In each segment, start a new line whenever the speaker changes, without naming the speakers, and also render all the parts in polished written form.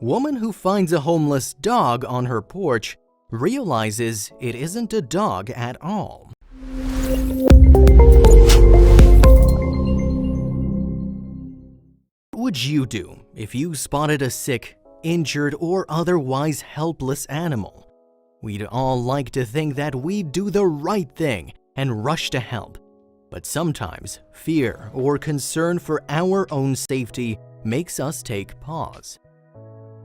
Woman who finds a homeless dog on her porch realizes it isn't a dog at all. What would you do if you spotted a sick, injured, or otherwise helpless animal? We'd all like to think that we'd do the right thing and rush to help. But sometimes fear or concern for our own safety makes us take pause.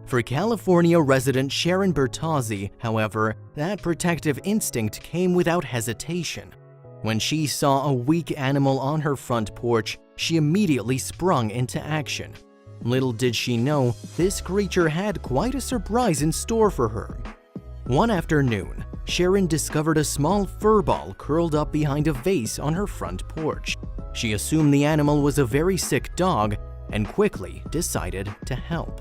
For California resident Sharon Bertozzi, however, that protective instinct came without hesitation. When she saw a weak animal on her front porch, she immediately sprung into action. Little did she know, this creature had quite a surprise in store for her. One afternoon, Sharon discovered a small furball curled up behind a vase on her front porch. She assumed the animal was a very sick dog and quickly decided to help.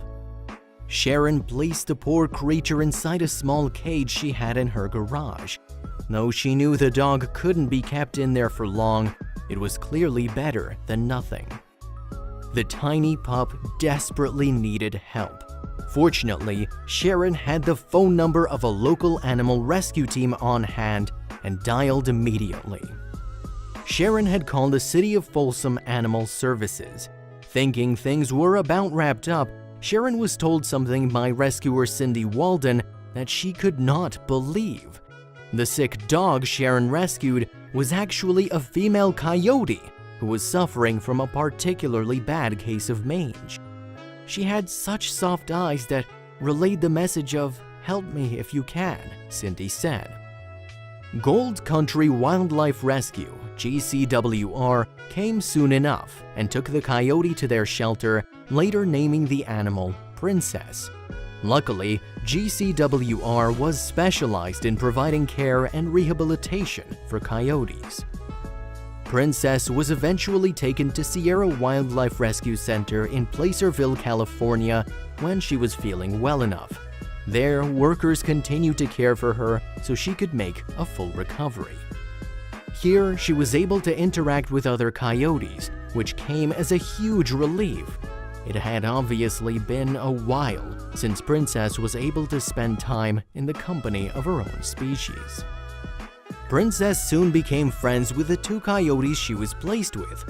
Sharon placed the poor creature inside a small cage she had in her garage. Though she knew the dog couldn't be kept in there for long, it was clearly better than nothing. The tiny pup desperately needed help. Fortunately, Sharon had the phone number of a local animal rescue team on hand and dialed immediately. Sharon had called the City of Folsom Animal Services. Thinking things were about wrapped up, Sharon was told something by rescuer Cindy Walden that she could not believe. The sick dog Sharon rescued was actually a female coyote who was suffering from a particularly bad case of mange. She had such soft eyes that relayed the message of "help me if you can," Cindy said. Gold Country Wildlife Rescue, GCWR, came soon enough and took the coyote to their shelter, later naming the animal Princess. Luckily, GCWR was specialized in providing care and rehabilitation for coyotes. Princess was eventually taken to Sierra Wildlife Rescue Center in Placerville, California, when she was feeling well enough. There, workers continued to care for her so she could make a full recovery. Here, she was able to interact with other coyotes, which came as a huge relief. It had obviously been a while since Princess was able to spend time in the company of her own species. Princess soon became friends with the two coyotes she was placed with.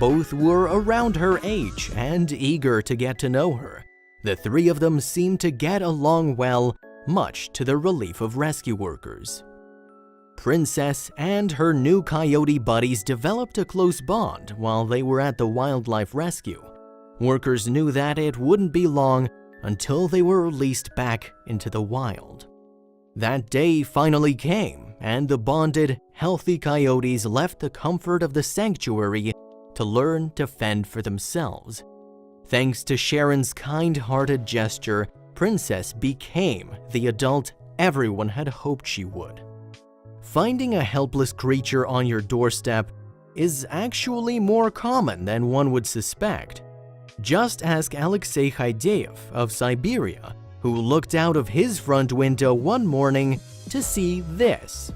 Both were around her age and eager to get to know her. The three of them seemed to get along well, much to the relief of rescue workers. Princess and her new coyote buddies developed a close bond while they were at the wildlife rescue. Workers knew that it wouldn't be long until they were released back into the wild. That day finally came, and the bonded, healthy coyotes left the comfort of the sanctuary to learn to fend for themselves. Thanks to Sharon's kind-hearted gesture, Princess became the adult everyone had hoped she would. Finding a helpless creature on your doorstep is actually more common than one would suspect. Just ask Alexei Khaideev of Siberia, who looked out of his front window one morning to see this.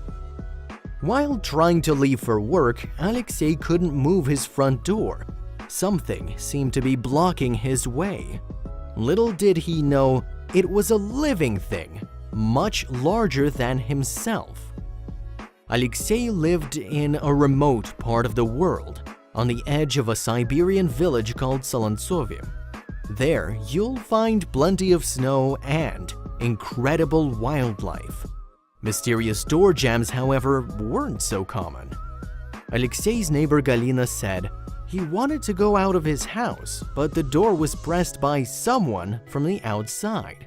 While trying to leave for work, Alexei couldn't move his front door. Something seemed to be blocking his way. Little did he know, it was a living thing, much larger than himself. Alexei lived in a remote part of the world, on the edge of a Siberian village called Salantsovye. There, you'll find plenty of snow and incredible wildlife. Mysterious door jams, however, weren't so common. Alexei's neighbor Galina said he wanted to go out of his house, but the door was pressed by someone from the outside.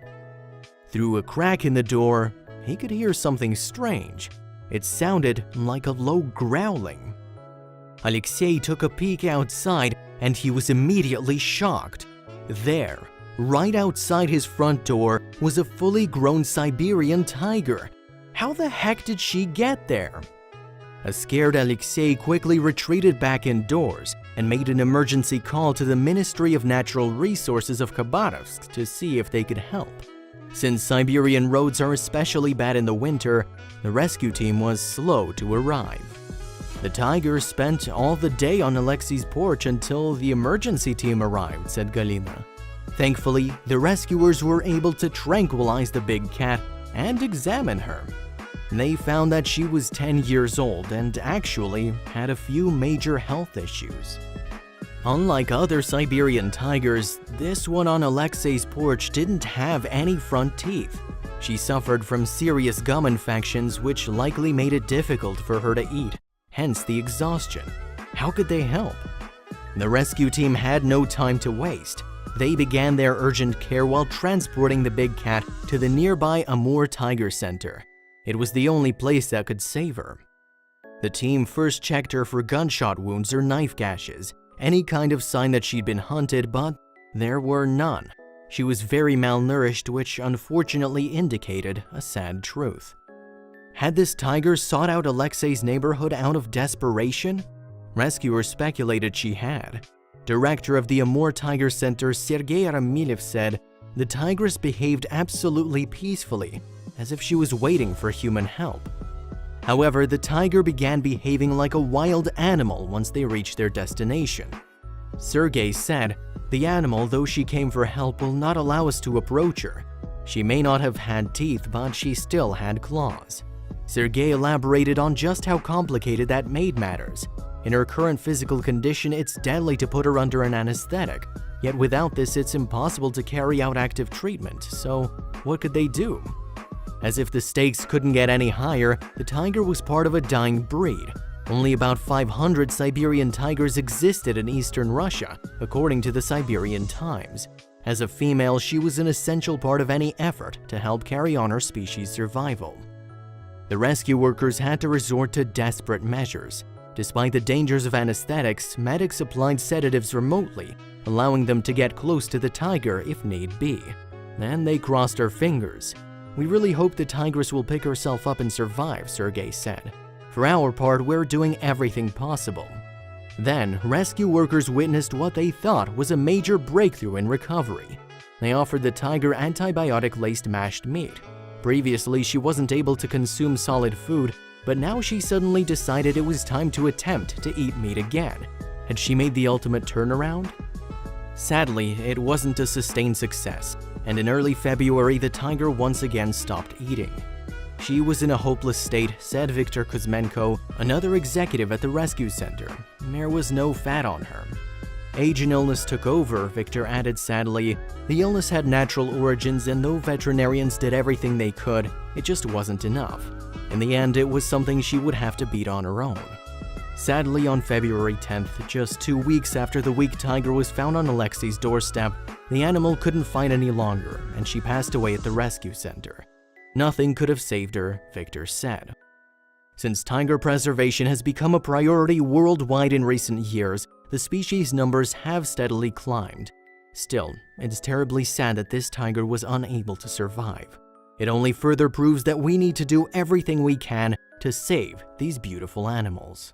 Through a crack in the door, he could hear something strange. It sounded like a low growling. Alexei took a peek outside and he was immediately shocked. There, right outside his front door, was a fully grown Siberian tiger. How the heck did she get there? A scared Alexei quickly retreated back indoors and made an emergency call to the Ministry of Natural Resources of Khabarovsk to see if they could help. Since Siberian roads are especially bad in the winter, the rescue team was slow to arrive. The tiger spent all the day on Alexei's porch until the emergency team arrived, said Galina. Thankfully, the rescuers were able to tranquilize the big cat and examine her. They found that she was 10 years old and actually had a few major health issues. Unlike other Siberian tigers, this one on Alexei's porch didn't have any front teeth. She suffered from serious gum infections, which likely made it difficult for her to eat, hence the exhaustion. How could they help? The rescue team had no time to waste. They began their urgent care while transporting the big cat to the nearby Amur Tiger Center. It was the only place that could save her. The team first checked her for gunshot wounds or knife gashes, any kind of sign that she'd been hunted, but there were none. She was very malnourished, which unfortunately indicated a sad truth. Had this tiger sought out Alexei's neighborhood out of desperation? Rescuers speculated she had. Director of the Amur Tiger Center, Sergei Aramilev, said, "The tigress behaved absolutely peacefully, as if she was waiting for human help." However, the tiger began behaving like a wild animal once they reached their destination. Sergei said, "The animal, though she came for help, will not allow us to approach her. She may not have had teeth, but she still had claws." Sergei elaborated on just how complicated that made matters. In her current physical condition, it's deadly to put her under an anesthetic. Yet without this, it's impossible to carry out active treatment, so what could they do? As if the stakes couldn't get any higher, the tiger was part of a dying breed. Only about 500 Siberian tigers existed in eastern Russia, according to the Siberian Times. As a female, she was an essential part of any effort to help carry on her species' survival. The rescue workers had to resort to desperate measures. Despite the dangers of anesthetics, medics applied sedatives remotely, allowing them to get close to the tiger if need be. And they crossed their fingers. "We really hope the tigress will pick herself up and survive," Sergei said. "For our part, we're doing everything possible." Then, rescue workers witnessed what they thought was a major breakthrough in recovery. They offered the tiger antibiotic-laced mashed meat. Previously, she wasn't able to consume solid food, but now she suddenly decided it was time to attempt to eat meat again. Had she made the ultimate turnaround? Sadly, it wasn't a sustained success, and in early February, the tiger once again stopped eating. She was in a hopeless state, said Viktor Kuzmenko, another executive at the rescue center. There was no fat on her. Age and illness took over, Viktor added sadly. The illness had natural origins, and though veterinarians did everything they could, it just wasn't enough. In the end, it was something she would have to beat on her own. Sadly, on February 10th, just 2 weeks after the weak tiger was found on Alexei's doorstep, the animal couldn't fight any longer, and she passed away at the rescue center. Nothing could have saved her, Viktor said. Since tiger preservation has become a priority worldwide in recent years, the species' numbers have steadily climbed. Still, it's terribly sad that this tiger was unable to survive. It only further proves that we need to do everything we can to save these beautiful animals.